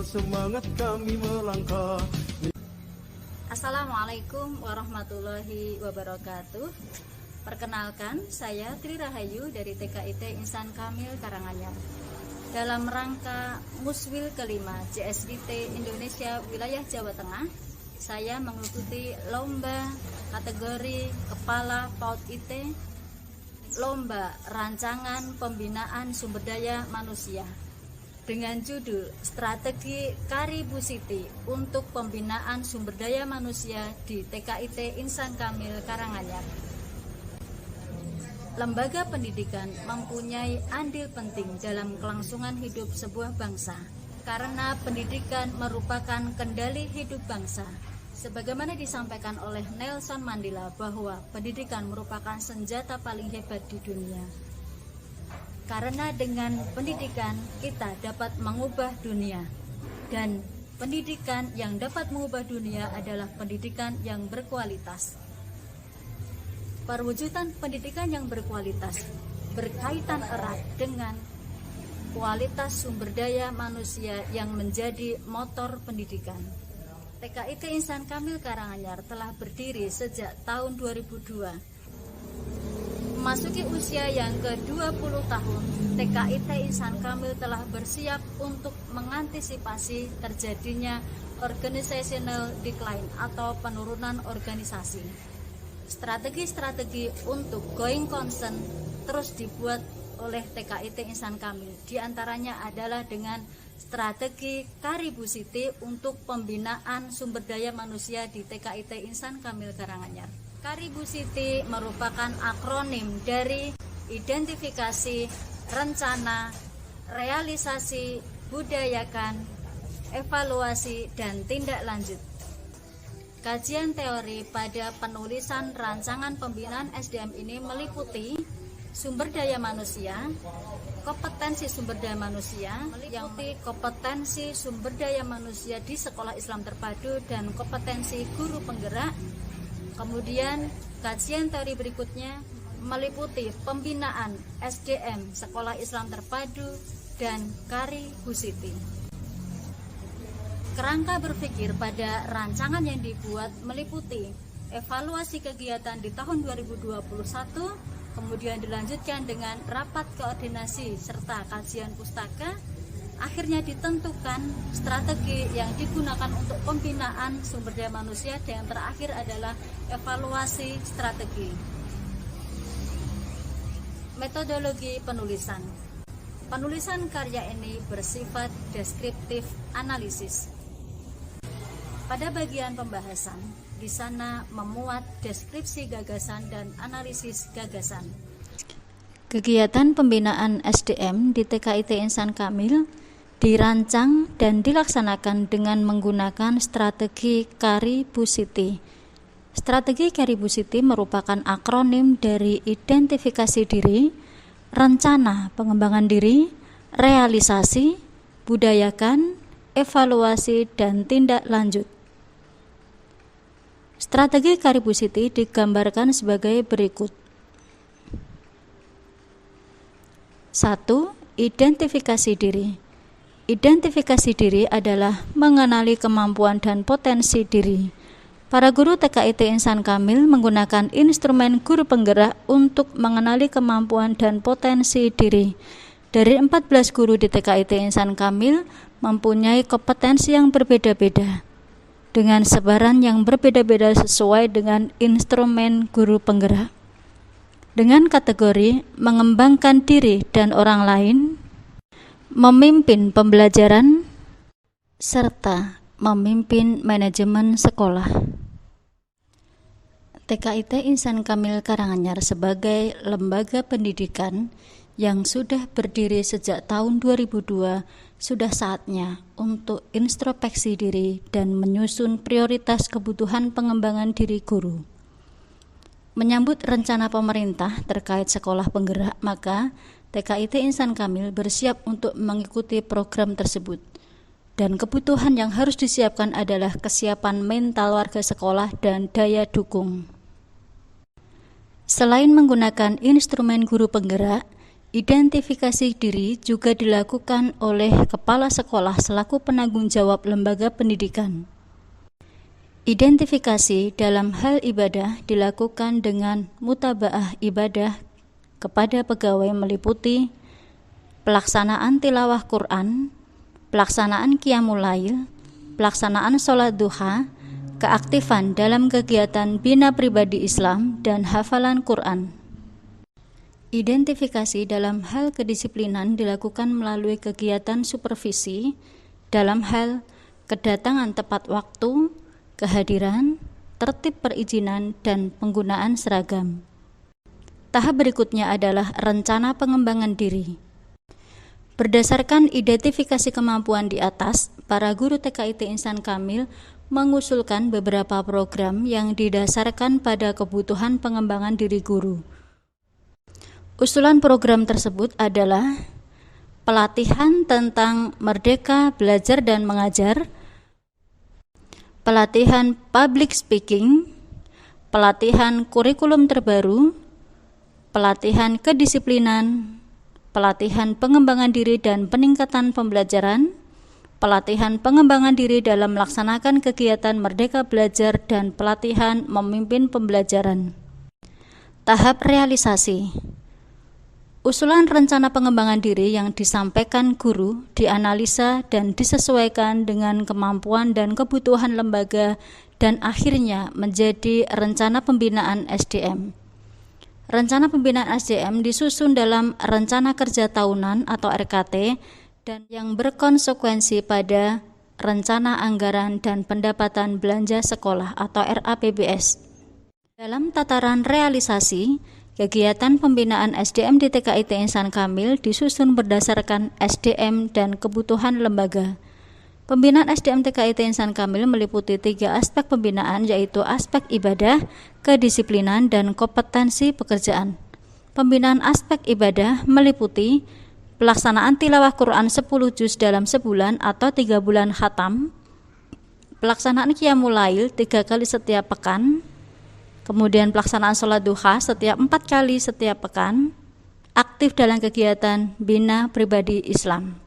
semangat kami melangkah. Assalamualaikum warahmatullahi wabarakatuh. Perkenalkan, saya Tri Rahayu dari TKIT Insan Kamil Karanganyar. Dalam rangka Muswil kelima JSIT Indonesia Wilayah Jawa Tengah, saya mengikuti lomba kategori Kepala PAUD IT, lomba rancangan pembinaan sumber daya manusia dengan judul Strategi Kari Bu Siti untuk Pembinaan Sumber Daya Manusia di TKIT Insan Kamil Karanganyar. Lembaga pendidikan mempunyai andil penting dalam kelangsungan hidup sebuah bangsa, karena pendidikan merupakan kendali hidup bangsa. Sebagaimana disampaikan oleh Nelson Mandela bahwa pendidikan merupakan senjata paling hebat di dunia. Karena dengan pendidikan kita dapat mengubah dunia, dan pendidikan yang dapat mengubah dunia adalah pendidikan yang berkualitas. Perwujudan pendidikan yang berkualitas berkaitan erat dengan kualitas sumber daya manusia yang menjadi motor pendidikan. TKIT Insan Kamil Karanganyar telah berdiri sejak tahun 2002. Memasuki usia yang ke-20 tahun, TKIT Insan Kamil telah bersiap untuk mengantisipasi terjadinya organizational decline atau penurunan organisasi. Strategi-strategi untuk going concern terus dibuat oleh TKIT Insan Kamil. Di antaranya adalah dengan strategi Kari Bu Siti untuk pembinaan sumber daya manusia di TKIT Insan Kamil Karanganyar. Kari Bu Siti merupakan akronim dari identifikasi, rencana, realisasi, budayakan, evaluasi, dan tindak lanjut. Kajian teori pada penulisan rancangan pembinaan SDM ini meliputi sumber daya manusia, kompetensi sumber daya manusia, meliputi kompetensi sumber daya manusia di sekolah Islam terpadu dan kompetensi guru penggerak. Kemudian kajian teori berikutnya meliputi pembinaan SDM sekolah Islam terpadu dan Kari Bu Siti. Kerangka berpikir pada rancangan yang dibuat meliputi evaluasi kegiatan di tahun 2021, kemudian dilanjutkan dengan rapat koordinasi serta kajian pustaka. Akhirnya ditentukan strategi yang digunakan untuk pembinaan sumber daya manusia, dan yang terakhir adalah evaluasi strategi. Metodologi penulisan. Penulisan karya ini bersifat deskriptif analisis. Pada bagian pembahasan, di sana memuat deskripsi gagasan dan analisis gagasan. Kegiatan pembinaan SDM di TKIT Insan Kamil dirancang dan dilaksanakan dengan menggunakan strategi Kari Bu Siti. Strategi Kari Bu Siti merupakan akronim dari identifikasi diri, rencana pengembangan diri, realisasi, budayakan, evaluasi, dan tindak lanjut. Strategi Kari Bu Siti digambarkan sebagai berikut. 1. Identifikasi diri. Identifikasi diri adalah mengenali kemampuan dan potensi diri. Para guru TKIT Insan Kamil menggunakan instrumen guru penggerak untuk mengenali kemampuan dan potensi diri. Dari 14 guru di TKIT Insan Kamil mempunyai kompetensi yang berbeda-beda, dengan sebaran yang berbeda-beda sesuai dengan instrumen guru penggerak. Dengan kategori mengembangkan diri dan orang lain, memimpin pembelajaran, serta memimpin manajemen sekolah. TKIT Insan Kamil Karanganyar sebagai lembaga pendidikan yang sudah berdiri sejak tahun 2002 sudah saatnya untuk introspeksi diri dan menyusun prioritas kebutuhan pengembangan diri guru. Menyambut rencana pemerintah terkait sekolah penggerak, maka TKIT Insan Kamil bersiap untuk mengikuti program tersebut. Dan kebutuhan yang harus disiapkan adalah kesiapan mental warga sekolah dan daya dukung. Selain menggunakan instrumen guru penggerak, Identifikasi diri juga dilakukan oleh kepala sekolah selaku penanggung jawab lembaga pendidikan. Identifikasi dalam hal ibadah dilakukan dengan mutabaah ibadah kepada pegawai meliputi pelaksanaan tilawah Quran, pelaksanaan qiyamul lail, pelaksanaan sholat duha, keaktifan dalam kegiatan bina pribadi Islam, dan hafalan Quran. Identifikasi dalam hal kedisiplinan dilakukan melalui kegiatan supervisi dalam hal kedatangan tepat waktu, kehadiran, tertib perizinan, dan penggunaan seragam. Tahap berikutnya adalah rencana pengembangan diri. Berdasarkan identifikasi kemampuan di atas, para guru TKIT Insan Kamil mengusulkan beberapa program yang didasarkan pada kebutuhan pengembangan diri guru. Usulan program tersebut adalah pelatihan tentang merdeka belajar dan mengajar, pelatihan public speaking, pelatihan kurikulum terbaru, pelatihan kedisiplinan, pelatihan pengembangan diri dan peningkatan pembelajaran, pelatihan pengembangan diri dalam melaksanakan kegiatan merdeka belajar, dan pelatihan memimpin pembelajaran. Tahap realisasi. Usulan rencana pengembangan diri yang disampaikan guru dianalisa dan disesuaikan dengan kemampuan dan kebutuhan lembaga dan akhirnya menjadi rencana pembinaan SDM. Rencana pembinaan SDM disusun dalam rencana kerja tahunan atau RKT dan yang berkonsekuensi pada rencana anggaran dan pendapatan belanja sekolah atau RAPBS. Dalam tataran realisasi, kegiatan pembinaan SDM di TKIT Insan Kamil disusun berdasarkan SDM dan kebutuhan lembaga. Pembinaan SDM TKIT Insan Kamil meliputi 3 aspek pembinaan, yaitu aspek ibadah, kedisiplinan, dan kompetensi pekerjaan. Pembinaan aspek ibadah meliputi pelaksanaan tilawah Quran 10 juz dalam sebulan atau 3 bulan khatam, pelaksanaan qiyamul lail 3 kali setiap pekan, kemudian pelaksanaan sholat duha setiap 4 kali setiap pekan, aktif dalam kegiatan bina pribadi Islam.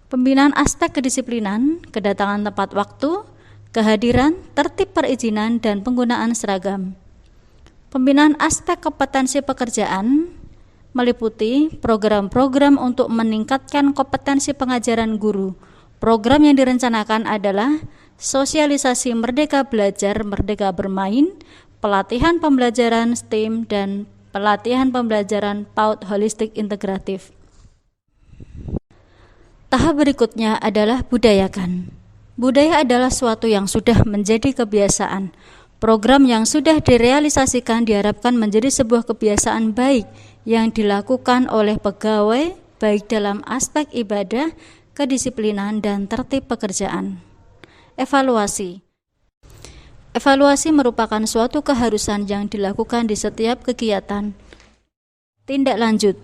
Pembinaan aspek kedisiplinan, kedatangan tepat waktu, kehadiran, tertib perizinan, dan penggunaan seragam. Pembinaan aspek kompetensi pekerjaan meliputi program-program untuk meningkatkan kompetensi pengajaran guru. Program yang direncanakan adalah sosialisasi merdeka belajar, merdeka bermain, pelatihan pembelajaran STEAM, dan pelatihan pembelajaran PAUD holistik integratif. Tahap berikutnya adalah budayakan. Budaya adalah suatu yang sudah menjadi kebiasaan. Program yang sudah direalisasikan diharapkan menjadi sebuah kebiasaan baik yang dilakukan oleh pegawai baik dalam aspek ibadah, kedisiplinan, dan tertib pekerjaan. Evaluasi. Evaluasi merupakan suatu keharusan yang dilakukan di setiap kegiatan. Tindak lanjut.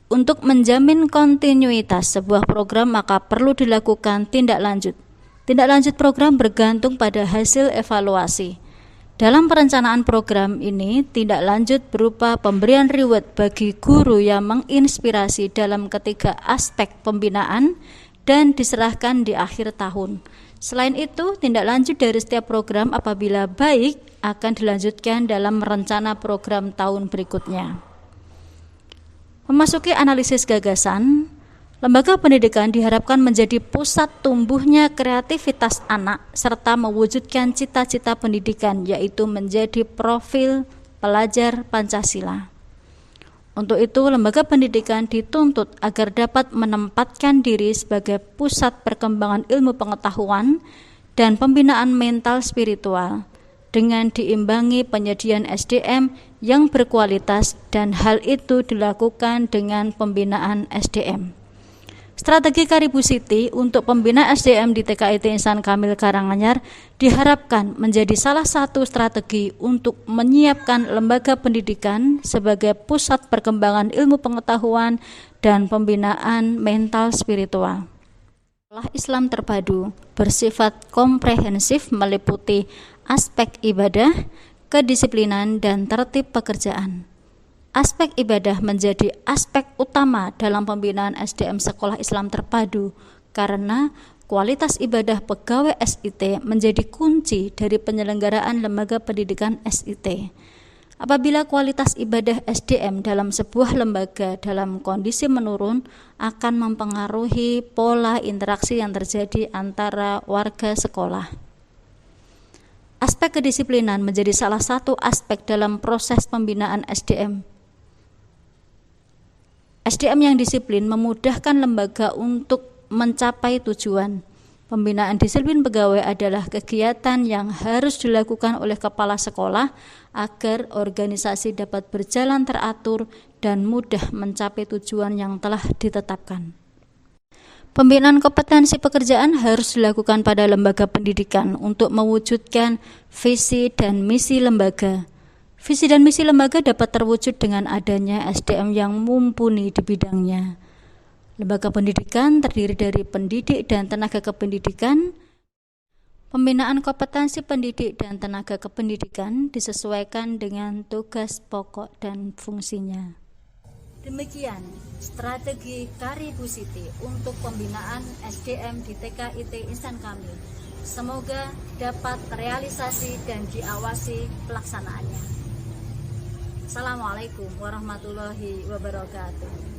Untuk menjamin kontinuitas sebuah program, maka perlu dilakukan tindak lanjut. Tindak lanjut program bergantung pada hasil evaluasi. Dalam perencanaan program ini, tindak lanjut berupa pemberian reward bagi guru yang menginspirasi dalam ketiga aspek pembinaan dan diserahkan di akhir tahun. Selain itu, tindak lanjut dari setiap program apabila baik akan dilanjutkan dalam rencana program tahun berikutnya. Memasuki analisis gagasan, lembaga pendidikan diharapkan menjadi pusat tumbuhnya kreativitas anak serta mewujudkan cita-cita pendidikan, yaitu menjadi profil pelajar Pancasila. Untuk itu, lembaga pendidikan dituntut agar dapat menempatkan diri sebagai pusat perkembangan ilmu pengetahuan dan pembinaan mental spiritual dengan diimbangi penyediaan SDM yang berkualitas, dan hal itu dilakukan dengan pembinaan SDM. Strategi Karibu Siti untuk pembinaan SDM di TKIT Insan Kamil Karanganyar diharapkan menjadi salah satu strategi untuk menyiapkan lembaga pendidikan sebagai pusat perkembangan ilmu pengetahuan dan pembinaan mental spiritual. Sekolah Islam terpadu bersifat komprehensif meliputi aspek ibadah, kedisiplinan, dan tertib pekerjaan. aspek ibadah menjadi aspek utama dalam pembinaan SDM Sekolah Islam Terpadu karena kualitas ibadah pegawai SIT menjadi kunci dari penyelenggaraan lembaga pendidikan SIT. Apabila kualitas ibadah SDM dalam sebuah lembaga dalam kondisi menurun, akan mempengaruhi pola interaksi yang terjadi antara warga sekolah. Aspek kedisiplinan menjadi salah satu aspek dalam proses pembinaan SDM. SDM yang disiplin memudahkan lembaga untuk mencapai tujuan. Pembinaan disiplin pegawai adalah kegiatan yang harus dilakukan oleh kepala sekolah agar organisasi dapat berjalan teratur dan mudah mencapai tujuan yang telah ditetapkan. Pembinaan kompetensi pekerjaan harus dilakukan pada lembaga pendidikan untuk mewujudkan visi dan misi lembaga. Visi dan misi lembaga dapat terwujud dengan adanya SDM yang mumpuni di bidangnya. Lembaga pendidikan terdiri dari pendidik dan tenaga kependidikan. Pembinaan kompetensi pendidik dan tenaga kependidikan disesuaikan dengan tugas pokok dan fungsinya. Demikian strategi Karibu Siti untuk pembinaan SDM di TKIT Insan Kamil. Semoga dapat terrealisasi dan diawasi pelaksanaannya. Assalamualaikum warahmatullahi wabarakatuh.